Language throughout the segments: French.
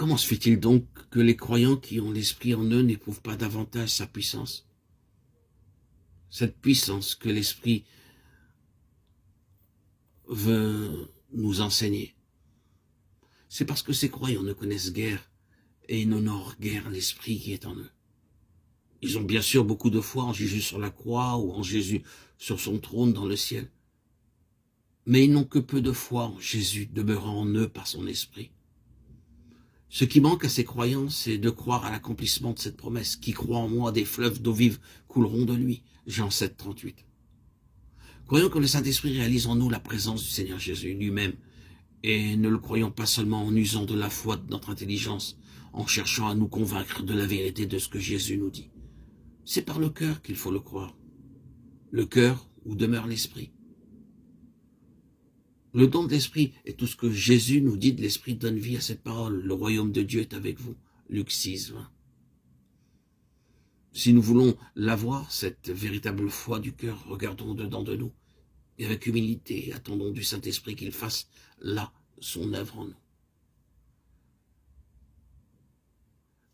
Comment se fait-il donc que les croyants qui ont l'Esprit en eux n'éprouvent pas davantage sa puissance? Cette puissance que l'Esprit veut nous enseigner. C'est parce que ces croyants ne connaissent guère et n'honorent guère l'Esprit qui est en eux. Ils ont bien sûr beaucoup de foi en Jésus sur la croix ou en Jésus sur son trône dans le ciel. Mais ils n'ont que peu de foi en Jésus demeurant en eux par son Esprit. Ce qui manque à ces croyants, c'est de croire à l'accomplissement de cette promesse. Qui croit en moi, des fleuves d'eau vive couleront de lui. Jean 7, 38. Croyons que le Saint-Esprit réalise en nous la présence du Seigneur Jésus lui-même. Et ne le croyons pas seulement en usant de la foi de notre intelligence, en cherchant à nous convaincre de la vérité de ce que Jésus nous dit. C'est par le cœur qu'il faut le croire. Le cœur où demeure l'Esprit. Le don de l'Esprit est tout ce que Jésus nous dit de l'Esprit donne vie à cette parole. Le royaume de Dieu est avec vous. Luc 6, 20. Si nous voulons l'avoir, cette véritable foi du cœur, regardons dedans de nous. Et avec humilité, attendons du Saint-Esprit qu'il fasse là son œuvre en nous.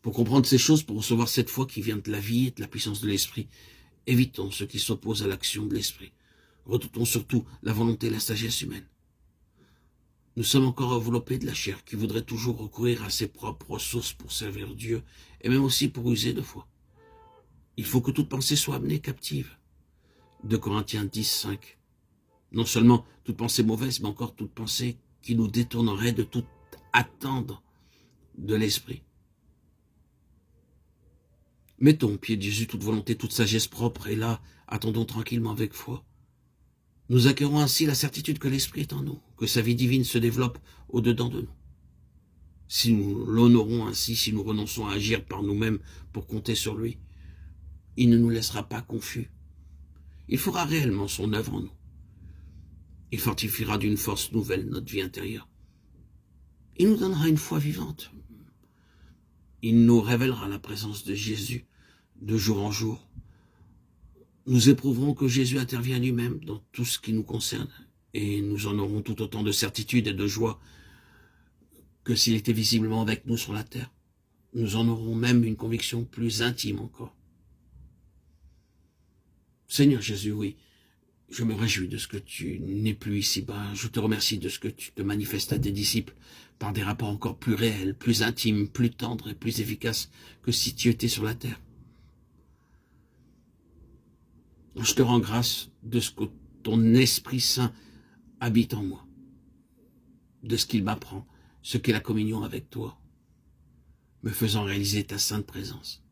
Pour comprendre ces choses, pour recevoir cette foi qui vient de la vie et de la puissance de l'Esprit, évitons ce qui s'oppose à l'action de l'Esprit. Redoutons surtout la volonté et la sagesse humaine. Nous sommes encore enveloppés de la chair qui voudrait toujours recourir à ses propres ressources pour servir Dieu et même aussi pour user de foi. Il faut que toute pensée soit amenée captive. 2 Corinthiens 10, 5. Non seulement toute pensée mauvaise, mais encore toute pensée qui nous détournerait de tout attendre de l'Esprit. Mettons au pied de Jésus toute volonté, toute sagesse propre, et là, attendons tranquillement avec foi. Nous acquérons ainsi la certitude que l'Esprit est en nous, que sa vie divine se développe au-dedans de nous. Si nous l'honorons ainsi, si nous renonçons à agir par nous-mêmes pour compter sur lui, il ne nous laissera pas confus. Il fera réellement son œuvre en nous. Il fortifiera d'une force nouvelle notre vie intérieure. Il nous donnera une foi vivante. Il nous révélera la présence de Jésus de jour en jour. Nous éprouverons que Jésus intervient lui-même dans tout ce qui nous concerne et nous en aurons tout autant de certitude et de joie que s'il était visiblement avec nous sur la terre. Nous en aurons même une conviction plus intime encore. Seigneur Jésus, oui, je me réjouis de ce que tu n'es plus ici-bas. Je te remercie de ce que tu te manifestes à tes disciples par des rapports encore plus réels, plus intimes, plus tendres et plus efficaces que si tu étais sur la terre. Je te rends grâce de ce que ton Esprit Saint habite en moi, de ce qu'il m'apprend, ce qu'est la communion avec toi, me faisant réaliser ta sainte présence.